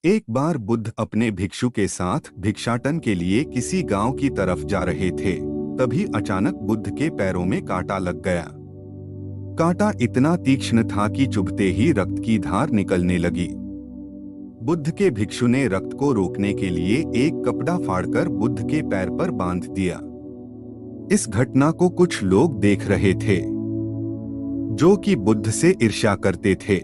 एक बार बुद्ध अपने भिक्षु के साथ भिक्षाटन के लिए किसी गांव की तरफ जा रहे थे। तभी अचानक बुद्ध के पैरों में कांटा लग गया। कांटा इतना तीक्ष्ण था कि चुभते ही रक्त की धार निकलने लगी। बुद्ध के भिक्षु ने रक्त को रोकने के लिए एक कपड़ा फाड़कर बुद्ध के पैर पर बांध दिया। इस घटना को कुछ लोग देख रहे थे, जो कि बुद्ध से ईर्ष्या करते थे।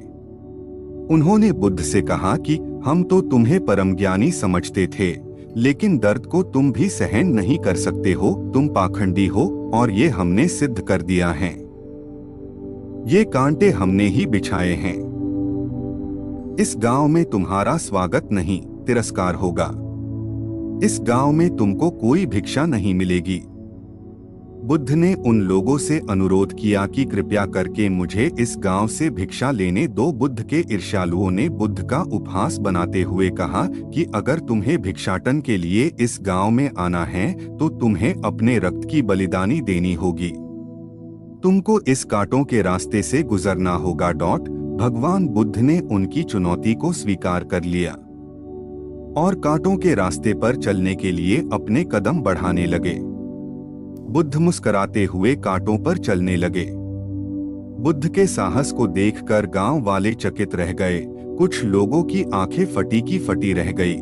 उन्होंने बुद्ध से कहा कि हम तो तुम्हें परम ज्ञानी समझते थे, लेकिन दर्द को तुम भी सहन नहीं कर सकते हो। तुम पाखंडी हो और ये हमने सिद्ध कर दिया है। ये कांटे हमने ही बिछाए हैं। इस गांव में तुम्हारा स्वागत नहीं, तिरस्कार होगा। इस गांव में तुमको कोई भिक्षा नहीं मिलेगी। बुद्ध ने उन लोगों से अनुरोध किया कि कृपया करके मुझे इस गांव से भिक्षा लेने दो। बुद्ध के ईर्ष्यालुओं ने बुद्ध का उपहास बनाते हुए कहा कि अगर तुम्हें भिक्षाटन के लिए इस गांव में आना है तो तुम्हें अपने रक्त की बलिदानी देनी होगी। तुमको इस कांटों के रास्ते से गुजरना होगा। भगवान बुद्ध ने उनकी चुनौती को स्वीकार कर लिया और कांटों के रास्ते पर चलने के लिए अपने कदम बढ़ाने लगे। बुद्ध मुस्कुराते हुए कांटों पर चलने लगे। बुद्ध के साहस को देखकर गांव वाले चकित रह गए। कुछ लोगों की आंखें फटी की फटी रह गई।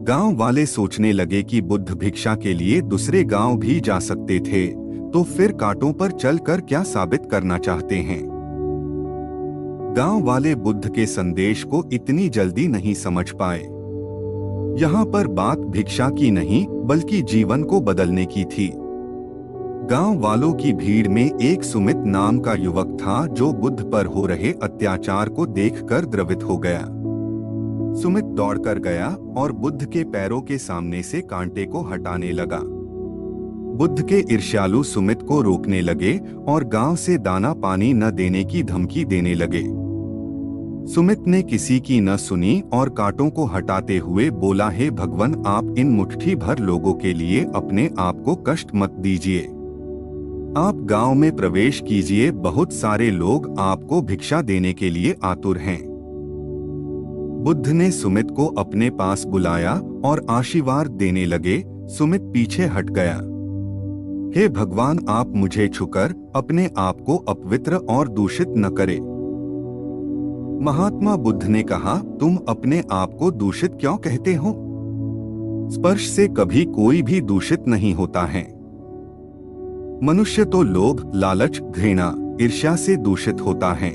गांव वाले सोचने लगे कि बुद्ध भिक्षा के लिए दूसरे गांव भी जा सकते थे, तो फिर कांटों पर चलकर क्या साबित करना चाहते हैं। गांव वाले बुद्ध के संदेश को इतनी जल्दी नहीं समझ पाए। यहाँ पर बात भिक्षा की नहीं, बल्कि जीवन को बदलने की थी। गांव वालों की भीड़ में एक सुमित नाम का युवक था, जो बुद्ध पर हो रहे अत्याचार को देखकर द्रवित हो गया। सुमित दौड़कर गया और बुद्ध के पैरों के सामने से कांटे को हटाने लगा। बुद्ध के ईर्ष्यालु सुमित को रोकने लगे और गांव से दाना पानी न देने की धमकी देने लगे। सुमित ने किसी की न सुनी और कांटों को हटाते हुए बोला, हे भगवान, आप इन मुट्ठी भर लोगों के लिए अपने आप को कष्ट मत दीजिए। आप गांव में प्रवेश कीजिए, बहुत सारे लोग आपको भिक्षा देने के लिए आतुर हैं। बुद्ध ने सुमित को अपने पास बुलाया और आशीर्वाद देने लगे। सुमित पीछे हट गया। हे भगवान, आप मुझे छूकर अपने आप को अपवित्र और दूषित न करें। महात्मा बुद्ध ने कहा, तुम अपने आप को दूषित क्यों कहते हो? स्पर्श से कभी कोई भी दूषित नहीं होता है। मनुष्य तो लोभ, लालच, घृणा, ईर्ष्या से दूषित होता है।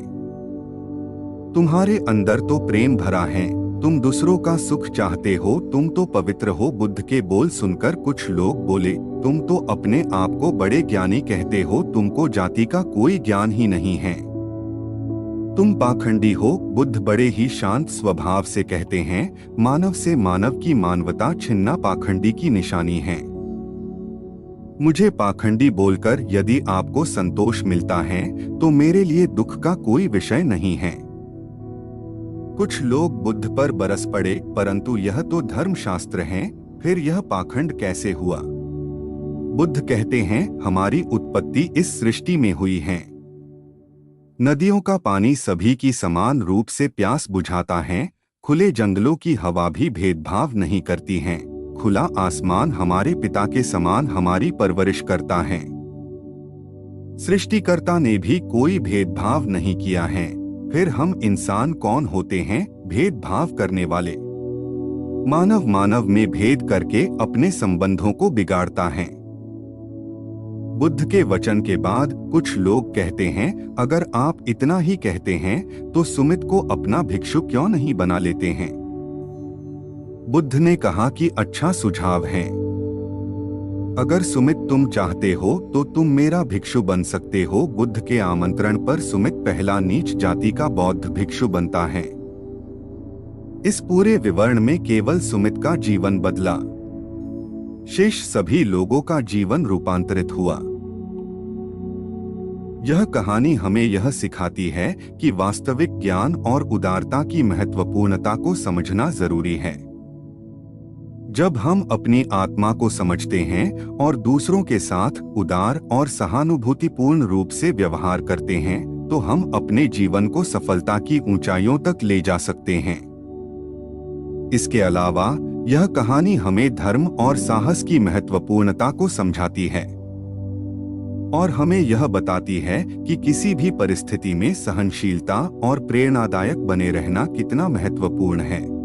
तुम्हारे अंदर तो प्रेम भरा है। तुम दूसरों का सुख चाहते हो। तुम तो पवित्र हो। बुद्ध के बोल सुनकर कुछ लोग बोले, तुम तो अपने आप को बड़े ज्ञानी कहते हो। तुमको जाति का कोई ज्ञान ही नहीं है। तुम पाखंडी हो। बुद्ध बड़े ही शांत स्वभाव से कहते हैं, मानव से मानव की मानवता छीनना पाखंडी की निशानी है। मुझे पाखंडी बोलकर यदि आपको संतोष मिलता है तो मेरे लिए दुख का कोई विषय नहीं है। कुछ लोग बुद्ध पर बरस पड़े, परंतु यह तो धर्मशास्त्र है, फिर यह पाखंड कैसे हुआ? बुद्ध कहते हैं, हमारी उत्पत्ति इस सृष्टि में हुई है। नदियों का पानी सभी की समान रूप से प्यास बुझाता है। खुले जंगलों की हवा भी भेदभाव नहीं करती है। खुला आसमान हमारे पिता के समान हमारी परवरिश करता है। सृष्टिकर्ता ने भी कोई भेदभाव नहीं किया है। फिर हम इंसान कौन होते हैं भेदभाव करने वाले? मानव मानव में भेद करके अपने संबंधों को बिगाड़ता है। बुद्ध के वचन के बाद कुछ लोग कहते हैं, अगर आप इतना ही कहते हैं तो सुमित को अपना भिक्षु क्यों नहीं बना लेते हैं? बुद्ध ने कहा कि अच्छा सुझाव है। अगर सुमित तुम चाहते हो तो तुम मेरा भिक्षु बन सकते हो। बुद्ध के आमंत्रण पर सुमित पहला नीच जाति का बौद्ध भिक्षु बनता है। इस पूरे विवरण में केवल सुमित का जीवन बदला, शेष सभी लोगों का जीवन रूपांतरित हुआ। यह कहानी हमें यह सिखाती है कि वास्तविक ज्ञान और उदारता की महत्वपूर्णता को समझना जरूरी है। जब हम अपनी आत्मा को समझते हैं और दूसरों के साथ उदार और सहानुभूतिपूर्ण रूप से व्यवहार करते हैं, तो हम अपने जीवन को सफलता की ऊंचाइयों तक ले जा सकते हैं। इसके अलावा यह कहानी हमें धर्म और साहस की महत्वपूर्णता को समझाती है और हमें यह बताती है कि किसी भी परिस्थिति में सहनशीलता और प्रेरणादायक बने रहना कितना महत्वपूर्ण है।